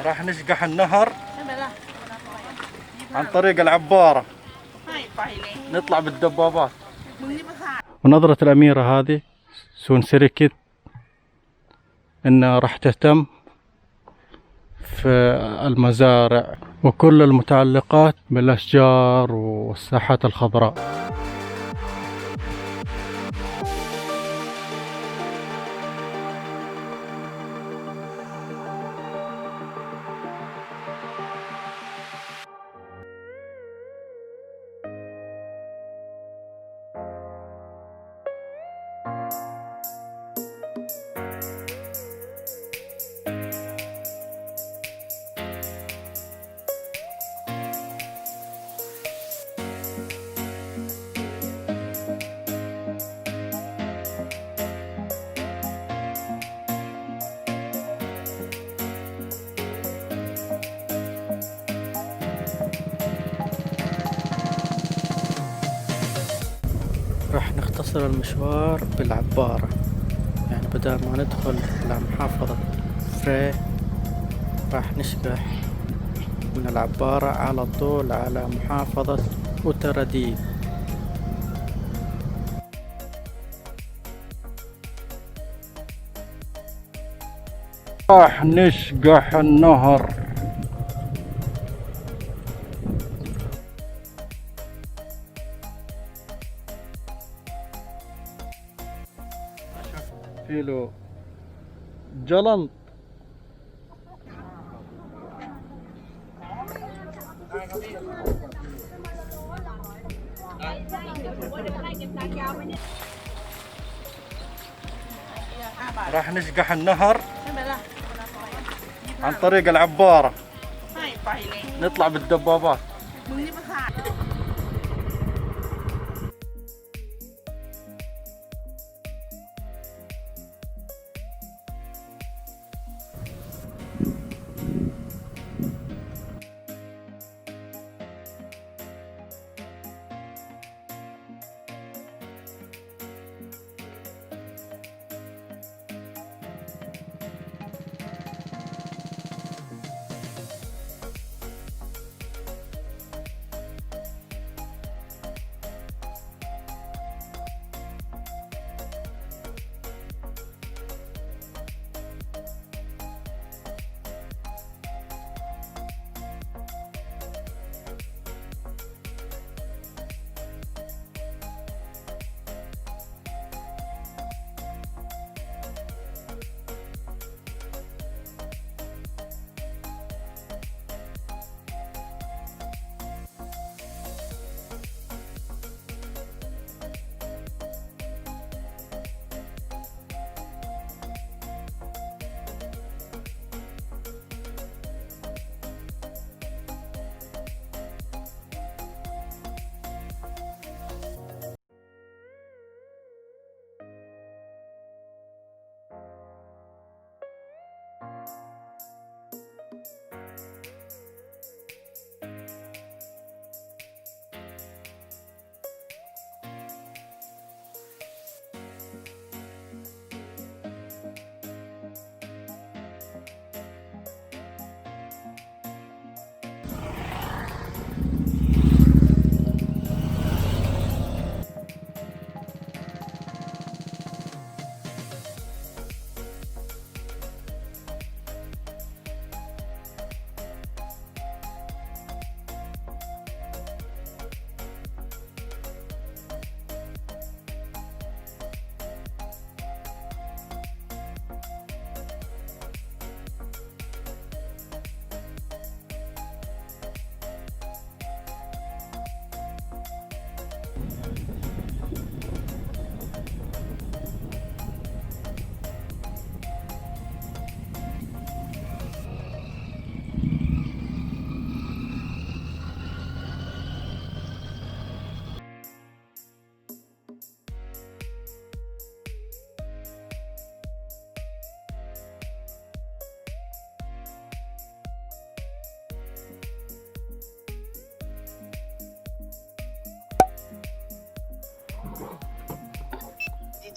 راح نشقح النهر عن طريق العبارة، نطلع بالدبابات. ونظرة الأميرة هذه سون سيريكت إنها راح تهتم في المزارع وكل المتعلقات بالأشجار والساحات الخضراء. راح نختصر المشوار بالعبارة، يعني بدل ما ندخل على محافظة فري راح نشقح من العبارة على طول على محافظة أوترديب. راح نشقح النهر. فيلو جلنط. راح نشقح النهر عن طريق العبارة، نطلع بالدبابات.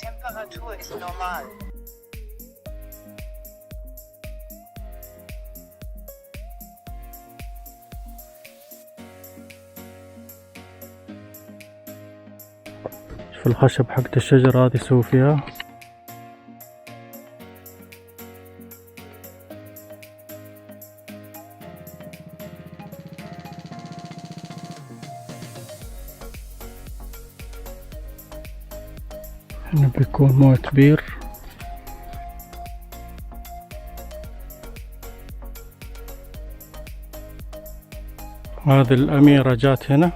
Temperatur ist normal. شوف الخشب حق الشجرة هذه يسوي فيها. هنا بيكون موية بير. هذه الأميرة جات هنا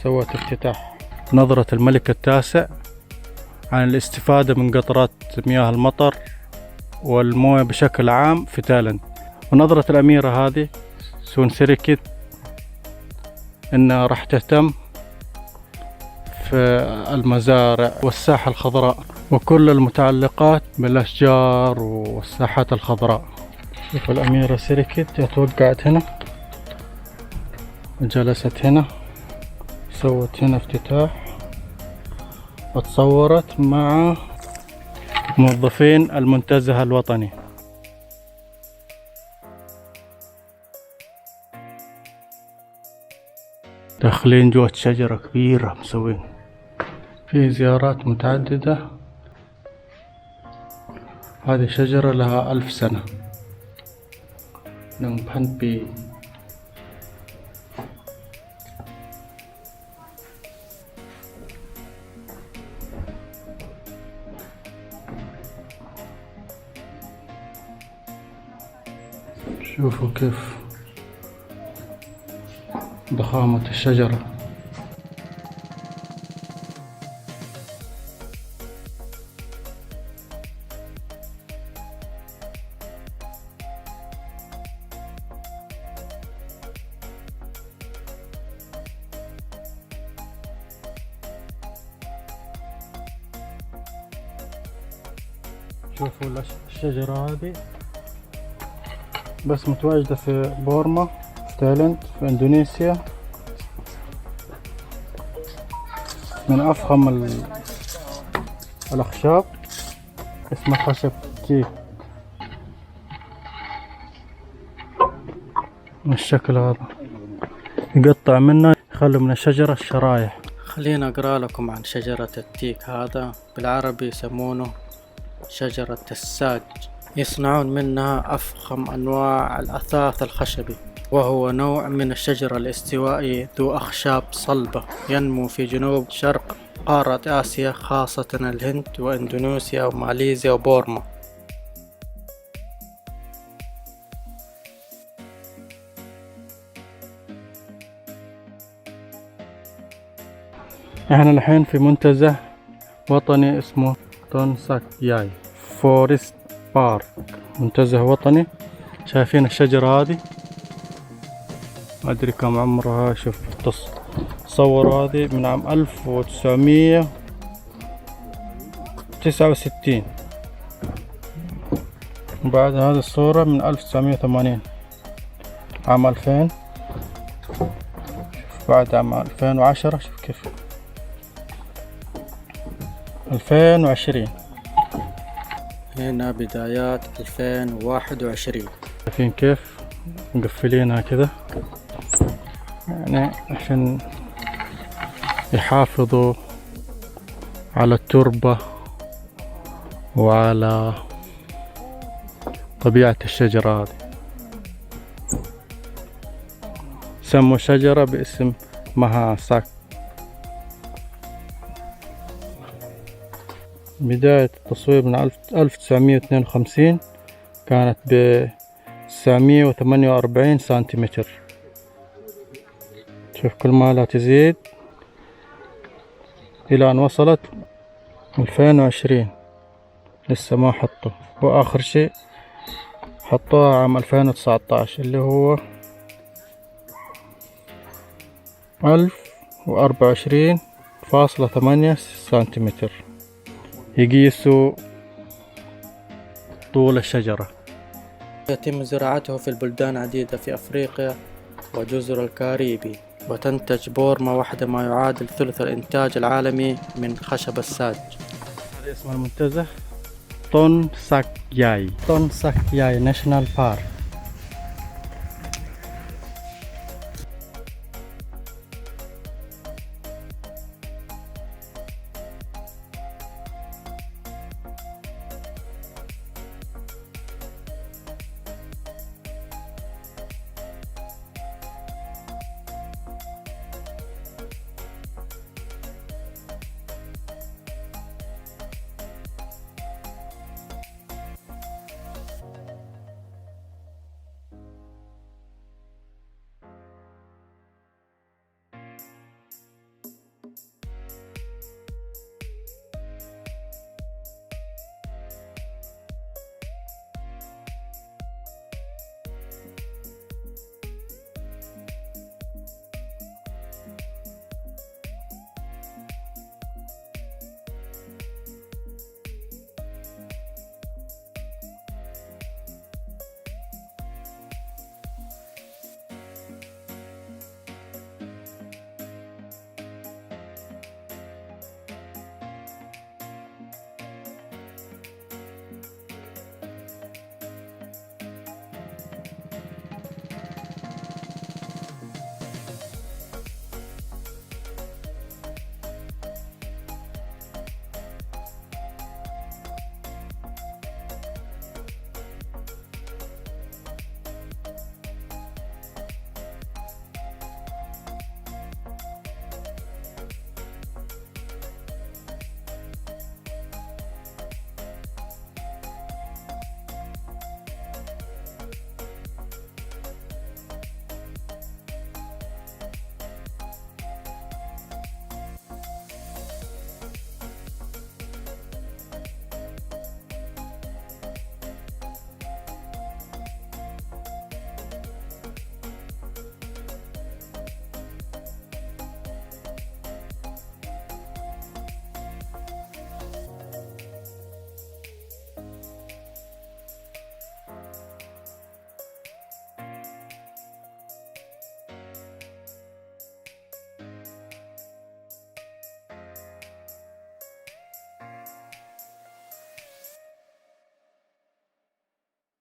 سوت افتتاح نظرة الملك التاسع عن الاستفادة من قطرات مياه المطر والموية بشكل عام في تايلاند. ونظرة الأميرة هذه سون سيريكت إنها راح تهتم في المزارع والساحة الخضراء وكل المتعلقات بالأشجار والساحات الخضراء. شوف الأميرة سيريكت توقعت هنا جلست هنا سوت هنا افتتاح وتصورت مع موظفين المنتزه الوطني. داخلين جوة شجرة كبيرة مسوين في زيارات متعددة. هذه شجرة لها 1000 سنة. نمبهن شوفوا كيف ضخامة الشجرة. شوفوا الشجرة هذه بس متواجدة في بورما في تايلاند في اندونيسيا. من افخم الاخشاب. اسمه خشب تيك من الشكل هذا. يقطع منه يخلي من الشجرة الشرايح. خلينا اقرا لكم عن شجرة التيك. هذا بالعربي يسمونه شجرة الساج. يصنعون منها أفخم أنواع الأثاث الخشبي، وهو نوع من الشجرة الاستوائي ذو أخشاب صلبة ينمو في جنوب شرق قارة آسيا، خاصة الهند وإندونيسيا وماليزيا وبورما. احنا الحين في منتزه وطني اسمه تون ساك ياي فورست بارك، منتزه وطني. شايفين الشجرة هذه ما ادري كم عمرها. شوف تصوروا هذه من عام 1969. وبعد هذه الصورة من 1980 عام 2000. شوف بعد عام 2010 شوف كيف 2020. هنا بدايات 2021. شايفين كيف مقفلينها كذا يعني عشان يحافظوا على التربة وعلى طبيعة الشجرة هذه. سموا شجرة باسم مها ساك. بداية التصوير من 1952 كانت ب 948 سنتيمتر. شوف كل ما لا تزيد إلى أن وصلت 2020 لسه ما حطوا. وآخر شيء حطوها عام 2019 اللي هو 1024.8 سنتيمتر. يقيسوا طول الشجرة. يتم زراعته في البلدان عديدة في أفريقيا وجزر الكاريبي، وتنتج بورما واحدة ما يعادل ثلث الإنتاج العالمي من خشب الساج. هذا اسم المنتزه تون ساك ياي. تون ساك ياي ناشونال بارك.